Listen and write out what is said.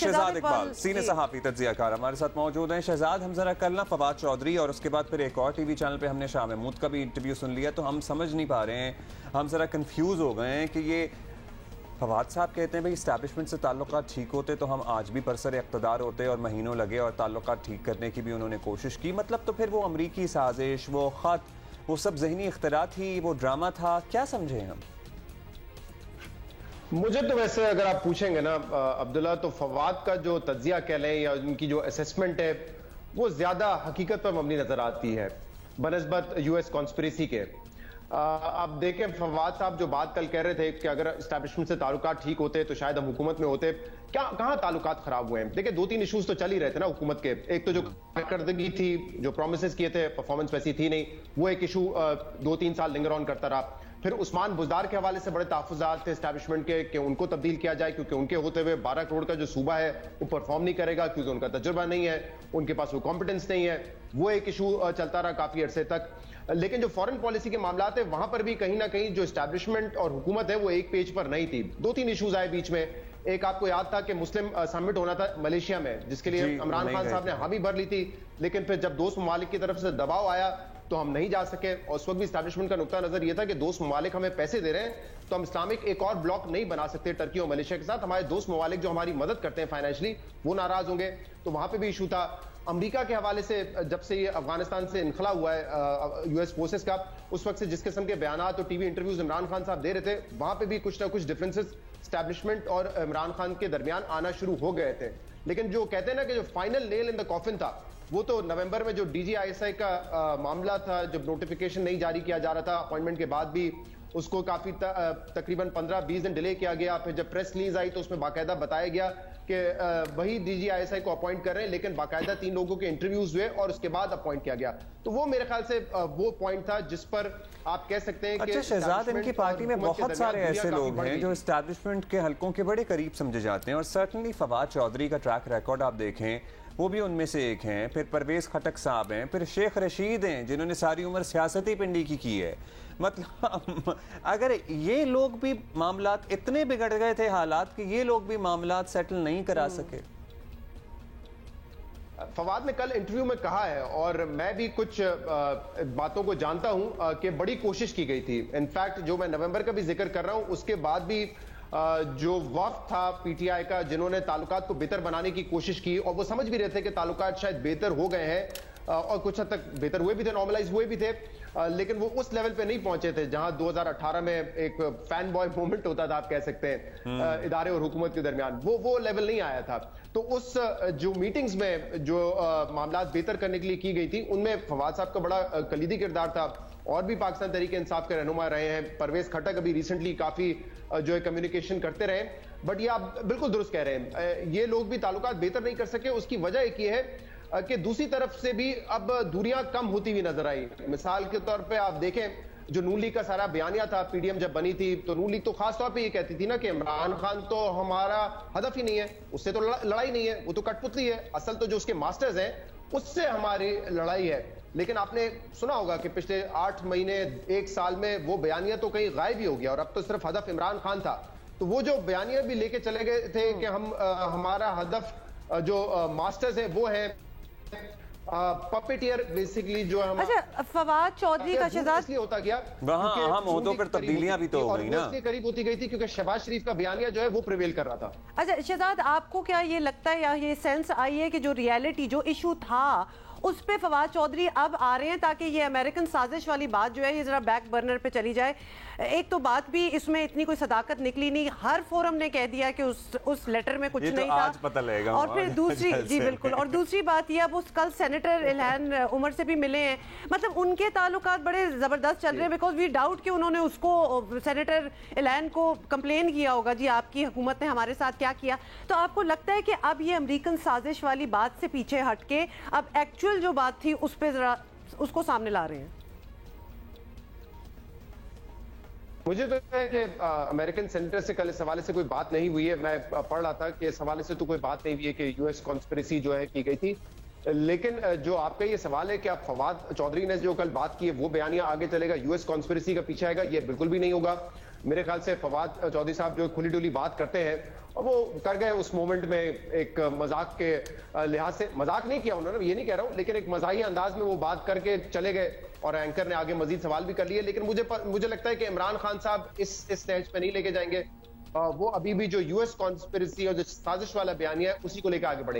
Shahzad Iqbal senior صحافی تجزیہ کار ہمارے ساتھ موجود ہیں. شہزاد، ہم ذرا کل نا فواد چودھری اور اس کے بعد پھر ایک اور ٹی وی چینل پہ ہم نے شاہ محمود کا بھی انٹرویو سن لیا، تو ہم سمجھ نہیں پا رہے ہیں، ہم ذرا کنفیوز ہو گئے ہیں کہ یہ فواد صاحب کہتے ہیں بھائی اسٹیبلشمنٹ سے تعلقات ٹھیک ہوتے تو ہم آج بھی برسر اقتدار ہوتے اور مہینوں لگے اور تعلقات ٹھیک کرنے کی بھی انہوں نے کوشش کی. مطلب تو پھر وہ امریکی سازش، وہ خط، وہ سب ذہنی اختراع تھی، وہ ڈرامہ تھا، کیا سمجھیں ہم؟ مجھے تو ویسے اگر آپ پوچھیں گے نا عبداللہ، تو فواد کا جو تجزیہ کہہ لیں یا ان کی جو اسیسمنٹ ہے وہ زیادہ حقیقت پر مبنی نظر آتی ہے بنسبت یو ایس کانسپریسی کے. اب دیکھیں فواد صاحب جو بات کل کہہ رہے تھے کہ اگر اسٹیبلشمنٹ سے تعلقات ٹھیک ہوتے تو شاید ہم حکومت میں ہوتے، کہاں تعلقات خراب ہوئے ہیں؟ دیکھیں 2-3 ایشوز تو چل ہی رہے تھے نا حکومت کے. ایک تو جو کارکردگی تھی، جو پرومسز کیے تھے، پرفارمنس ویسی تھی نہیں، وہ ایک ایشو 2-3 سال لنگر آن کرتا رہا. پھر عثمان بزدار کے حوالے سے بڑے تحفظات تھے اسٹیبلشمنٹ کے کہ ان کو تبدیل کیا جائے، کیونکہ ان کے ہوتے ہوئے 12 کروڑ کا جو صوبہ ہے وہ پرفارم نہیں کرے گا کیونکہ ان کا تجربہ نہیں ہے، ان کے پاس وہ کمپٹنس نہیں ہے. وہ ایک ایشو چلتا رہا کافی عرصے تک. لیکن جو فورن پالیسی کے معاملات ہیں وہاں پر بھی کہیں نہ کہیں جو اسٹیبلشمنٹ اور حکومت ہے وہ ایک پیج پر نہیں تھی. 2-3 ایشوز آئے بیچ میں. ایک آپ کو یاد تھا کہ مسلم سمٹ ہونا تھا ملیشیا میں، جس کے لیے عمران خان صاحب نے حامی بھر لی تھی، لیکن پھر جب دوست ممالک کی طرف سے دباؤ آیا تو ہم نہیں جا سکے. اور اس وقت بھی اسٹیبلشمنٹ کا نقطہ نظر یہ تھا کہ دوست ممالک ہمیں پیسے دے رہے ہیں تو ہم اسلامک ایک اور بلاک نہیں بنا سکتے ٹرکی اور ملیشیا کے ساتھ. ہمارے دوست ممالک جو ہماری مدد کرتے ہیں فائنینشلی وہ ناراض ہوں گے، تو وہاں پہ بھی ایشو تھا. امریکہ کے حوالے سے جب سے یہ افغانستان سے انخلا ہوا ہے یو ایس فورسز کا، اس وقت سے جس قسم کے بیانات اور T V interviews Imran Khan صاحب دے رہے تھے، وہاں پہ بھی کچھ نہ کچھ ڈفرینسز اسٹیبلشمنٹ اور عمران خان کے درمیان آنا شروع ہو گئے تھے. لیکن جو کہتے ہیں نا کہ جو فائنل نیل ان دا کافن تھا وہ تو نومبر میں جو D G I S I کا معاملہ تھا، جب نوٹیفیکیشن نہیں جاری کیا جا رہا تھا اپوائنٹمنٹ کے بعد بھی اس کو کافی تقریباً 15-20 دن ڈیلے کیا گیا. پھر جب پریس ریلیز آئی تو اس میں باقاعدہ بتایا گیا کہ وہی D G I S I کو اپوائنٹ کر رہے ہیں، لیکن باقاعدہ 3 لوگوں کے انٹرویوز ہوئے اور اس کے بعد اپوائنٹ کیا گیا. تو وہ میرے خیال سے وہ پوائنٹ تھا جس پر آپ کہہ سکتے ہیں کہ اچھا شہزاد، ان کی پارٹی میں بہت سارے ایسے لوگ ہیں جو اسٹیبلشمنٹ کے حلقوں کے بڑے قریب سمجھے جاتے ہیں، اور سرٹنلی فواد چودھری کا ٹریک ریکارڈ آپ دیکھیں وہ بھی ان میں سے ایک ہیں. پھر پرویز خٹک صاحب ہیں، پھر شیخ رشید ہیں جنہوں نے ساری عمر سیاستی پنڈی کی ہے. مطلب اگر یہ لوگ بھی معاملات اتنے بگڑ گئے تھے حالات کہ یہ لوگ بھی معاملات سیٹل نہیں کرا سکے. فواد نے کل انٹرویو میں کہا ہے اور میں بھی کچھ باتوں کو جانتا ہوں کہ بڑی کوشش کی گئی تھی. انفیکٹ جو میں نومبر کا بھی ذکر کر رہا ہوں اس کے بعد بھی جو وفد تھا پی ٹی آئی کا جنہوں نے تعلقات کو بہتر بنانے کی کوشش کی، اور وہ سمجھ بھی رہے تھے کہ تعلقات شاید بہتر ہو گئے ہیں اور کچھ حد تک بہتر ہوئے بھی تھے، نارملائز ہوئے بھی تھے، لیکن وہ اس لیول پہ نہیں پہنچے تھے جہاں 2018 میں ایک فین بوائے مومنٹ ہوتا تھا آپ کہہ سکتے ہیں ادارے اور حکومت کے درمیان. وہ لیول نہیں آیا تھا. تو اس جو میٹنگز میں جو معاملات بہتر کرنے کے لیے کی گئی تھی ان میں فواد صاحب کا بڑا کلیدی کردار تھا. اور بھی پاکستان تحریک انصاف کے رہنما رہے ہیں، پرویز خٹک ابھی ریسنٹلی کافی جو ہے کمیونیکیشن کرتے رہے. بٹ یہ آپ بالکل درست کہہ رہے ہیں، یہ لوگ بھی تعلقات بہتر نہیں کر سکے. اس کی وجہ ایک یہ ہے کہ دوسری طرف سے بھی اب دوریاں کم ہوتی ہوئی نظر آئی. مثال کے طور پہ آپ دیکھیں جو نون لیگ کا سارا بیانیہ تھا، پی ڈی ایم جب بنی تھی تو نون لیگ تو خاص طور پہ یہ کہتی تھی نا کہ عمران خان تو ہمارا ہدف ہی نہیں ہے، اس سے تو لڑائی نہیں ہے، وہ تو کٹ پتلی ہے، اصل تو جو اس کے ماسٹرز ہیں اس سے ہماری لڑائی ہے. لیکن آپ نے سنا ہوگا کہ پچھلے 8 مہینے 1 سال میں وہ بیانیہ تو کہیں غائب ہی ہو گیا اور اب تو صرف ہدف عمران خان تھا. تو وہ جو بیانیہ بھی لے کے چلے گئے تھے کہ ہمارا ہدف جو ماسٹرز ہیں وہ ہے پپیٹیئر بیسیکلی جو ہم. اچھا فواد چودھری کا شہزاد اس لیے ہوتا گیا وہاں اہم عہدوں پر تبدیلیاں بھی تو ہو گئی نا، اس لیے قریب ہوتی گئی تھی کیونکہ شہباز شریف کا بیانیہ جو ہے وہ پریویل کر رہا تھا. اچھا شہزاد، آپ کو کیا یہ لگتا ہے یا یہ سینس آئی ہے کہ جو ریالٹی جو ایشو تھا اس پہ فواد چودھری اب آ رہے ہیں تاکہ یہ امریکن سازش والی بات جو ہے یہ ذرا بیک برنر پہ چلی جائے؟ ایک تو بات بھی اس میں اتنی کوئی صداقت نکلی نہیں، ہر فورم نے کہہ دیا کہ اس لیٹر میں کچھ نہیں تھا، آج پتہ لگے گا. اور پھر دوسری جی بالکل، اور دوسری بات یہ اب اس کل سینیٹر الہان عمر سے بھی ملے ہیں، مطلب ان کے تعلقات بڑے زبردست چل رہے ہیں بیکاز وی ڈاؤٹ کہ انہوں نے اس کو سینیٹر الہان کو کمپلین کیا ہوگا جی آپ کی حکومت نے ہمارے ساتھ کیا کیا. تو آپ کو لگتا ہے کہ اب یہ امریکن سازش والی بات سے پیچھے ہٹ کے اب ایکچوئل جو بات تھی اس پہ ذرا اس کو سامنے لا رہے ہیں؟ مجھے تو ہے کہ امریکن سینیٹر سے کل اس حوالے سے کوئی بات نہیں ہوئی ہے. میں پڑھ رہا تھا کہ اس حوالے سے تو کوئی بات نہیں ہوئی ہے کہ یو ایس کانسپریسی جو ہے کی گئی تھی. لیکن جو آپ کا یہ سوال ہے کہ آپ فواد چودھری نے جو کل بات کی ہے وہ بیانیہ آگے چلے گا، یو ایس کانسپریسی کا پیچھے آئے گا، یہ بالکل بھی نہیں ہوگا. میرے خیال سے فواد چودھری صاحب جو کھلی ڈولی بات کرتے ہیں اور وہ کر گئے اس مومنٹ میں ایک مذاق کے لحاظ سے، مذاق نہیں کیا انہوں نے، یہ نہیں کہہ رہا ہوں، لیکن ایک مزاحیہ انداز میں وہ بات کر کے چلے گئے اور اینکر نے آگے مزید سوال بھی کر لیے. لیکن مجھے لگتا ہے کہ عمران خان صاحب اس سٹیج پہ نہیں لے کے جائیں گے. وہ ابھی بھی جو US کانسپریسی اور جو سازش والا بیانیہ ہے اسی کو لے کے آگے بڑھیں گے.